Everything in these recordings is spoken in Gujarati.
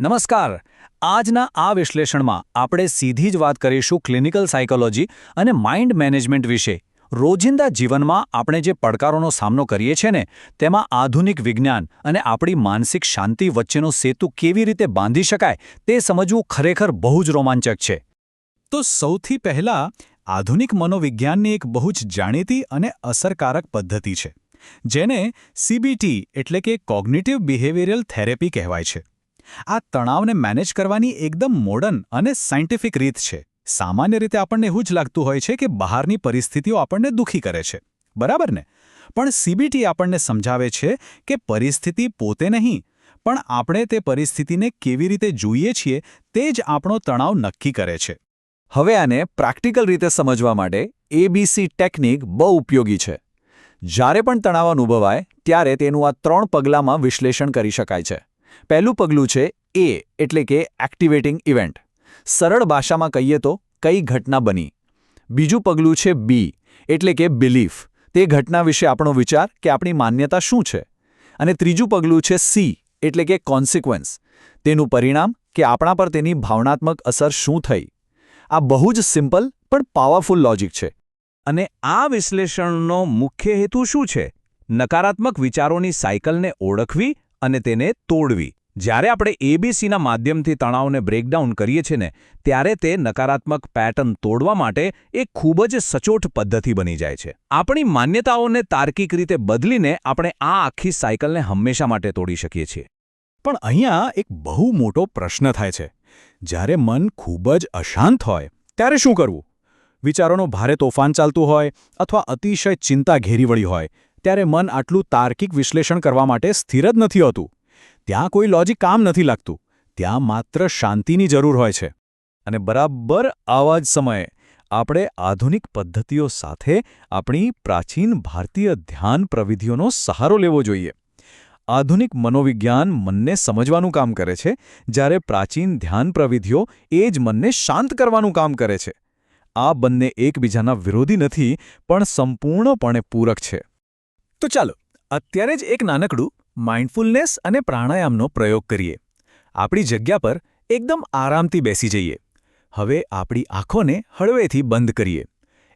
નમસ્કાર. આજના આ વિશ્લેષણમાં આપણે સીધી જ વાત કરીશું ક્લિનિકલ સાયકોલોજી અને માઇન્ડ મેનેજમેન્ટ વિશે. રોજિંદા જીવનમાં આપણે જે પડકારોનો સામનો કરીએ છીએ ને, તેમાં આધુનિક વિજ્ઞાન અને આપણી માનસિક શાંતિ વચ્ચેનો સેતુ કેવી રીતે બાંધી શકાય તે સમજવું ખરેખર બહુ જ રોમાંચક છે. તો સૌથી પહેલા આધુનિક મનોવિજ્ઞાનની એક બહુ જ જાણીતી અને અસરકારક પદ્ધતિ છે, જેને CBT એટલે કે કોગ્નિટિવ બિહેવિયરલ થેરેપી કહેવાય છે. આ તણાવને મેનેજ કરવાની એકદમ મોડર્ન અને સાયન્ટિફિક રીત છે. સામાન્ય રીતે આપણને એવું જ લાગતું હોય છે કે બહારની પરિસ્થિતિઓ આપણને દુઃખી કરે છે, બરાબર ને? પણ CBT આપણને સમજાવે છે કે પરિસ્થિતિ પોતે નહીં, પણ આપણે તે પરિસ્થિતિને કેવી રીતે જોઈએ છીએ તે જ આપણો તણાવ નક્કી કરે છે. હવે આને પ્રેક્ટિકલ રીતે સમજવા માટે ABC ટેકનિક બહુ ઉપયોગી છે. જ્યારે પણ તણાવ અનુભવાય ત્યારે તેનું આ 3 પગલામાં વિશ્લેષણ કરી શકાય છે. પહેલું પગલું છે A એટલે કે એક્ટિવેટિંગ ઇવેન્ટ. સરળ ભાષામાં કહીએ તો કઈ ઘટના બની. બીજું પગલું છે B એટલે કે બિલીફ. તે ઘટના વિશે આપણો વિચાર કે આપણી માન્યતા શું છે. અને ત્રીજું પગલું છે C એટલે કે કોન્સિક્વન્સ. તેનું પરિણામ કે આપણા પર તેની ભાવનાત્મક અસર શું થઈ. આ બહુ જ સિમ્પલ પણ પાવરફુલ લોજિક છે. અને આ વિશ્લેષણનો મુખ્ય હેતુ શું છે? નકારાત્મક વિચારોની સાયકલને ઓળખવી અને તેને તોડવી. જ્યારે આપણે ABCના માધ્યમથી તણાવને બ્રેકડાઉન કરીએ છીએ ને, ત્યારે તે નકારાત્મક પેટર્ન તોડવા માટે એક ખૂબ જ સચોટ પદ્ધતિ બની જાય છે. આપણી માન્યતાઓને તાર્કિક રીતે બદલીને આપણે આ આખી સાયકલને હંમેશા માટે તોડી શકીએ છીએ. પણ અહીંયા એક બહુ મોટો પ્રશ્ન થાય છે. જ્યારે મન ખૂબ જ અશાંત હોય ત્યારે શું કરવું? વિચારોનો ભારે તોફાન ચાલતું હોય અથવા અતિશય ચિંતા ઘેરી વળી હોય ત્યારે મન આટલું તાર્કિક વિશ્લેષણ કરવા માટે સ્થિર જ નથી હોતું. ત્યાં કોઈ લોજિક કામ નથી લાગતું. ત્યાં માત્ર શાંતિની જરૂર હોય છે. અને બરાબર આવા જ સમયે આપણે આધુનિક પદ્ધતિઓ સાથે આપણી પ્રાચીન ભારતીય ધ્યાન પ્રવિધિઓનો સહારો લેવો જોઈએ. આધુનિક મનોવિજ્ઞાન મનને સમજવાનું કામ કરે છે, જ્યારે પ્રાચીન ધ્યાન પ્રવિધિઓ એ જ મનને શાંત કરવાનું કામ કરે છે. આ બંને એકબીજાના વિરોધી નથી, પણ સંપૂર્ણપણે પૂરક છે. તો ચાલો અત્યારે જ એક નાનકડું માઇન્ડફુલનેસ અને પ્રાણાયામનો પ્રયોગ કરીએ. આપણી જગ્યા પર એકદમ આરામથી બેસી જઈએ. હવે આપણી આંખોને હળવેથી બંધ કરીએ.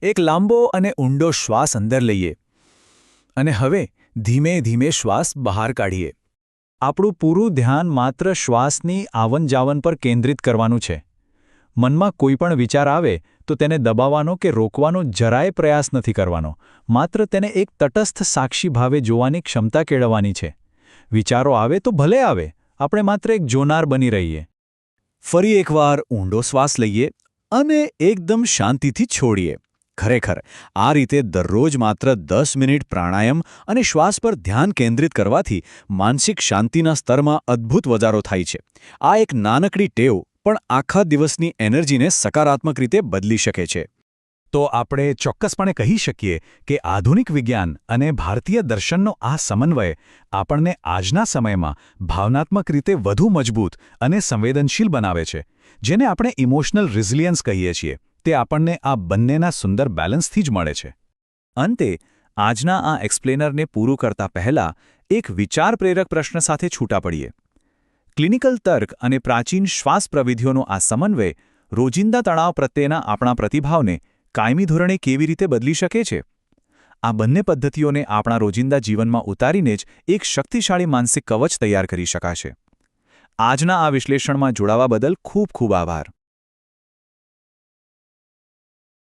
એક લાંબો અને ઊંડો શ્વાસ અંદર લઈએ અને હવે ધીમે ધીમે શ્વાસ બહાર કાઢીએ. આપણું પૂરું ધ્યાન માત્ર શ્વાસની આવન-જાવન પર કેન્દ્રિત કરવાનું છે. મનમાં કોઈ પણ વિચાર આવે તો તેને દબાવવાનો કે રોકવાનો જરાય પ્રયાસ નથી કરવાનો. માત્ર તેને એક તટસ્થ સાક્ષી ભાવે જોવાની ક્ષમતા કેળવવાની છે. વિચારો આવે તો ભલે આવે, આપણે માત્ર એક જોનાર બની રહીએ. ફરી એકવાર ઊંડો શ્વાસ લઈએ અને એકદમ શાંતિથી છોડીએ. ખરેખર આ રીતે દરરોજ માત્ર 10 મિનિટ પ્રાણાયામ અને શ્વાસ પર ધ્યાન કેન્દ્રિત કરવાથી માનસિક શાંતિના સ્તરમાં અદ્ભુત વધારો થાય છે. આ એક નાનકડી ટેવ પણ આખા દિવસની એનર્જીને સકારાત્મક રીતે બદલી શકે છે. તો આપણે ચોક્કસપણે કહી શકીએ કે આધુનિક વિજ્ઞાન અને ભારતીય દર્શનનો આ સમન્વય આપણને આજના સમયમાં ભાવનાત્મક રીતે વધુ મજબૂત અને સંવેદનશીલ બનાવે છે. જેને આપણે ઇમોશનલ રિઝિલિયન્સ કહીએ છીએ, તે આપણને આ બંનેના સુંદર બેલેન્સથી જ મળે છે. અંતે આજના આ એક્સપ્લેનરને પૂરું કરતા પહેલા એક વિચાર પ્રેરક પ્રશ્ન સાથે છૂટા પડીએ. ક્લિનિકલ તર્ક અને પ્રાચીન શ્વાસ પ્રવિધિઓનો આ સમન્વય રોજિંદા તણાવ પ્રત્યેના આપણા પ્રતિભાવને કાયમી ધોરણે કેવી રીતે બદલી શકે છે? આ બંને પદ્ધતિઓને આપણા રોજિંદા જીવનમાં ઉતારીને જ એક શક્તિશાળી માનસિક કવચ તૈયાર કરી શકાશે. આજના આ વિશ્લેષણમાં જોડાવા બદલ ખૂબ ખૂબ આભાર.